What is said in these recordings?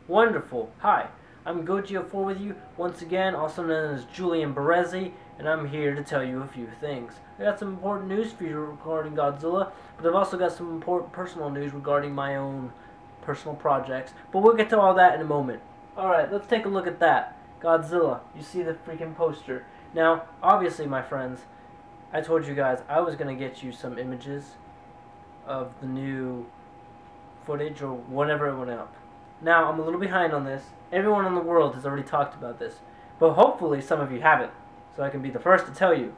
Wonderful. Hi, I'm Godzilla4 with you once again, also known as Julian Berezzi, and I'm here to tell you a few things. I got some important news for you regarding Godzilla, but I've also got some important personal news regarding my own personal projects. But we'll get to all that in a moment. Alright, let's take a look at that. Godzilla. You see the freaking poster. Now, obviously, my friends, I told you guys I was going to get you some images of the new footage or whenever it went up. Now, I'm a little behind on this. Everyone in the world has already talked about this. But hopefully some of you haven't, so I can be the first to tell you.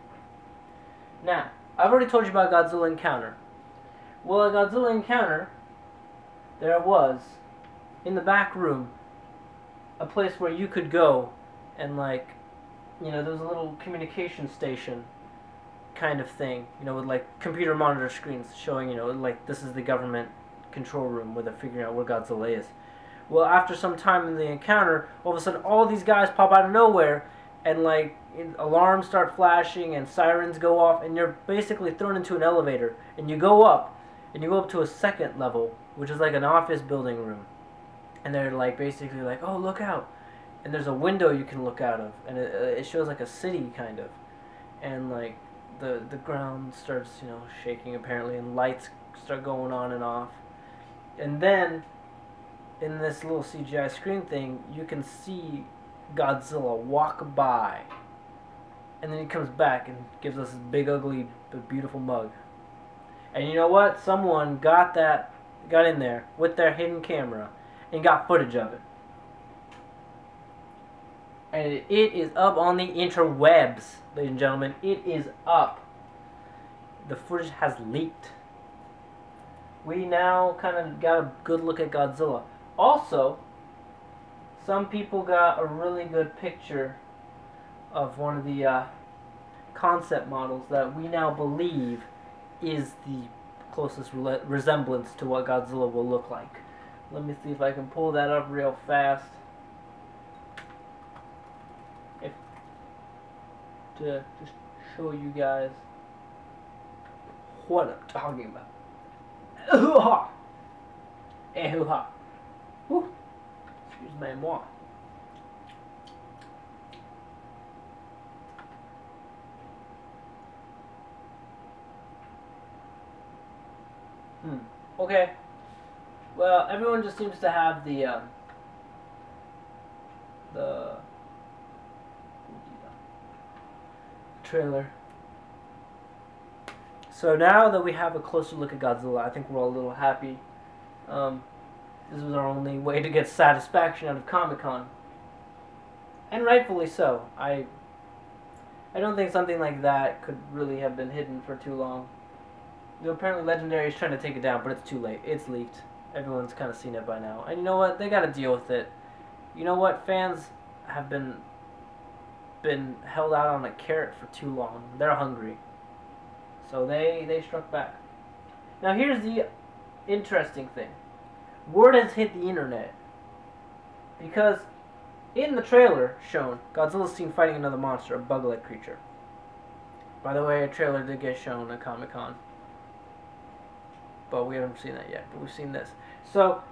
Now, I've already told you about Godzilla Encounter. Well, at Godzilla Encounter, there was, in the back room, a place where you could go and, like, you know, there was a little communication station kind of thing, you know, with, like, computer monitor screens showing, you know, like, this is the government control room where they're figuring out where Godzilla is. Well, after some time in the encounter, all of a sudden all these guys pop out of nowhere and like alarms start flashing and sirens go off and you're basically thrown into an elevator and you go up to a second level, which is like an office building room. And they're like basically like, oh, look out. And there's a window you can look out of and it shows like a city kind of. And like the ground starts, you know, shaking apparently and lights start going on and off. And then in this little CGI screen thing, you can see Godzilla walk by. And then he comes back and gives us this big, ugly, but beautiful mug. And you know what? Someone got in there with their hidden camera and got footage of it. And it is up on the interwebs, ladies and gentlemen. It is up. The footage has leaked. We now kind of got a good look at Godzilla. Also, some people got a really good picture of one of the concept models that we now believe is the closest resemblance to what Godzilla will look like. Let me see if I can pull that up real fast. To just show you guys what I'm talking about. Hoo-ha! Eh, hoo-ha. Whew. Excuse-moi. Okay. Well, everyone just seems to have the trailer. So now that we have a closer look at Godzilla, I think we're all a little happy. This was our only way to get satisfaction out of Comic-Con. And rightfully so. I don't think something like that could really have been hidden for too long. You know, apparently Legendary is trying to take it down, but it's too late. It's leaked. Everyone's kind of seen it by now. And you know what? They got to deal with it. You know what? Fans have been held out on a carrot for too long. They're hungry. So they struck back. Now here's the interesting thing. Word has hit the internet because in the trailer shown, Godzilla's seen fighting another monster, a bug-like creature. By the way, a trailer did get shown at Comic-Con, but we haven't seen that yet, but we've seen this. So,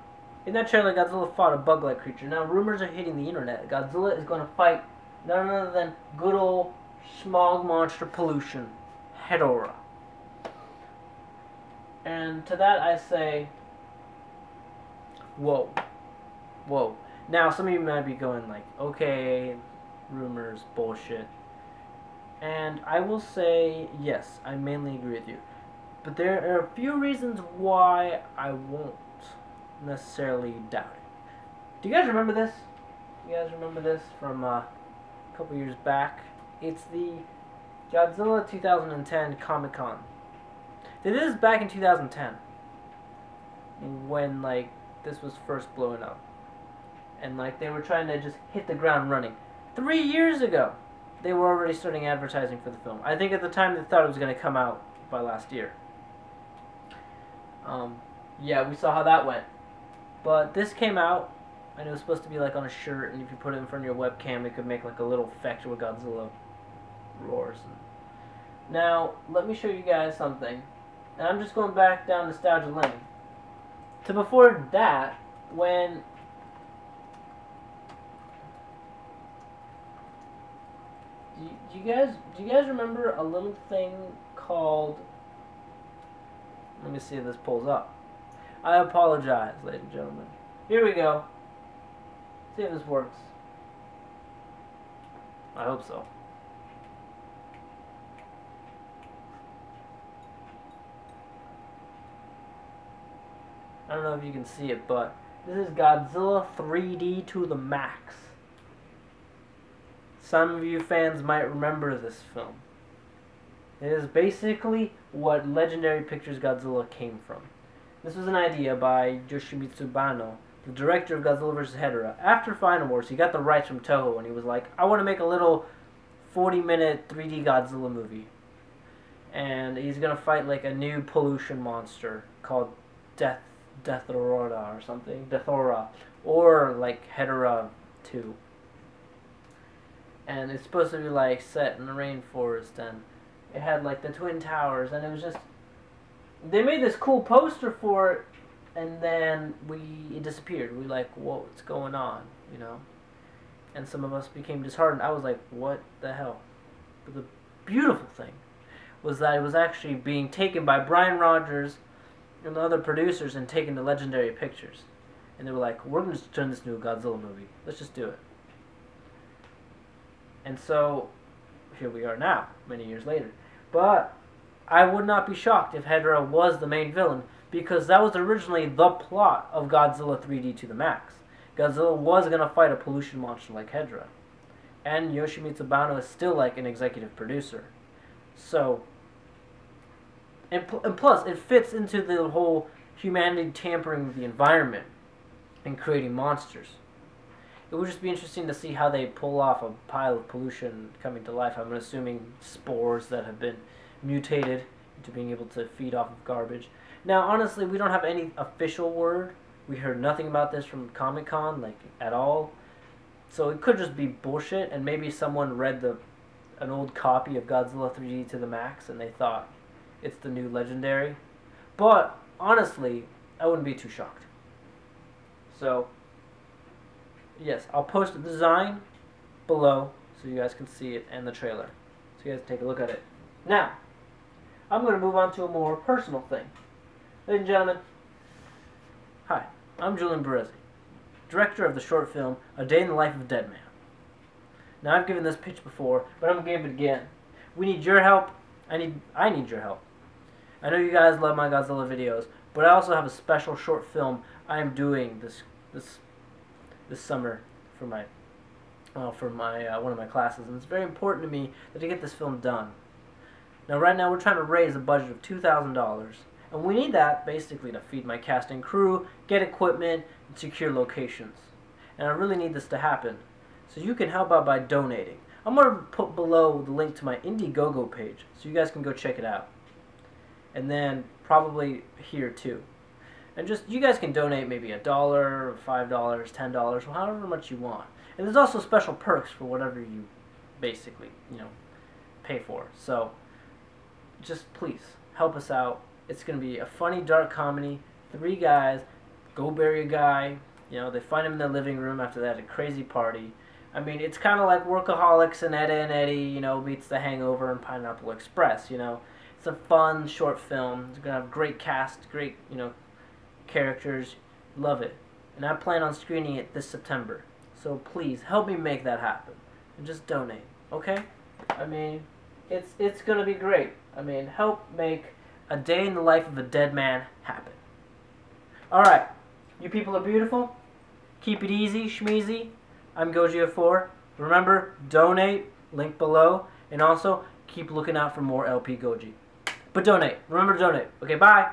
in that trailer, Godzilla fought a bug-like creature. Now, rumors are hitting the internet. Godzilla is going to fight none other than good old smog monster pollution, Aurora. And to that I say, whoa. Whoa. Now, some of you might be going like, okay, rumors, bullshit. And I will say, yes, I mainly agree with you. But there are a few reasons why I won't necessarily doubt it. Do you guys remember this? You guys remember this from a couple years back? It's the Godzilla 2010 Comic-Con. They did this back in 2010. When, like, this was first blowing up. And, like, they were trying to just hit the ground running. 3 years ago, they were already starting advertising for the film. I think at the time they thought it was going to come out by last year. Yeah, we saw how that went. But this came out, and it was supposed to be, like, on a shirt, and if you put it in front of your webcam, it could make, like, a little effect where Godzilla roars. Now, let me show you guys something. And I'm just going back down nostalgia lane. To before that, when Do you guys remember a little thing called? Let me see if this pulls up. I apologize, ladies and gentlemen. Here we go. See if this works. I hope so. I don't know if you can see it, but this is Godzilla 3D to the max. Some of you fans might remember this film. It is basically what Legendary Pictures Godzilla came from. This was an idea by Yoshimitsu Banno, the director of Godzilla vs. Hedorah. After Final Wars, he got the rights from Toho, and he was like, I want to make a little 40-minute 3D Godzilla movie. And he's going to fight like a new pollution monster called Aurora or something. Aurora. Or like Hedorah 2. And it's supposed to be like set in the rainforest, and it had like the Twin Towers, and it was just, they made this cool poster for it, and then it disappeared. We like, what's going on, you know? And some of us became disheartened. I was like, what the hell? But the beautiful thing was that it was actually being taken by Brian Rogers and the other producers and taken to Legendary Pictures. And they were like, we're going to turn this into a Godzilla movie. Let's just do it. And so, here we are now, many years later. But I would not be shocked if Hedorah was the main villain, because that was originally the plot of Godzilla 3D to the max. Godzilla was going to fight a pollution monster like Hedorah. And Yoshimitsu Banno is still like an executive producer. So, and plus, it fits into the whole humanity tampering with the environment and creating monsters. It would just be interesting to see how they pull off a pile of pollution coming to life. I'm assuming spores that have been mutated into being able to feed off of garbage. Now, honestly, we don't have any official word. We heard nothing about this from Comic-Con, like, at all. So it could just be bullshit, and maybe someone read an old copy of Godzilla 3D to the max, and they thought it's the new Legendary. But, honestly, I wouldn't be too shocked. So, yes, I'll post the design below so you guys can see it and the trailer. So you guys take a look at it. Now, I'm going to move on to a more personal thing. Ladies and gentlemen, hi, I'm Julian Berezzi, director of the short film A Day in the Life of a Dead Man. Now, I've given this pitch before, but I'm going to give it again. We need your help. I need your help. I know you guys love my Godzilla videos, but I also have a special short film I am doing this summer for my one of my classes, and it's very important to me that I get this film done. Now, right now, we're trying to raise a budget of $2,000, and we need that basically to feed my cast and crew, get equipment, and secure locations. And I really need this to happen, so you can help out by donating. I'm going to put below the link to my Indiegogo page, so you guys can go check it out. And then probably here too. And just, you guys can donate maybe $1, $5, $10, however much you want. And there's also special perks for whatever you basically, pay for. So, just please, help us out. It's going to be a funny, dark comedy. 3 guys go bury a guy. They find him in their living room after they had a crazy party. I mean, it's kind of like Workaholics and Eddie, meets The Hangover and Pineapple Express, It's a fun, short film. It's going to have great cast, great, characters. Love it. And I plan on screening it this September. So please, help me make that happen. And just donate, okay? I mean, it's going to be great. I mean, help make A Day in the Life of a Dead Man happen. Alright, you people are beautiful. Keep it easy, schmeezy. I'm Goji04. Remember, donate, link below. And also, keep looking out for more LP Goji. But donate. Remember to donate. Okay, bye.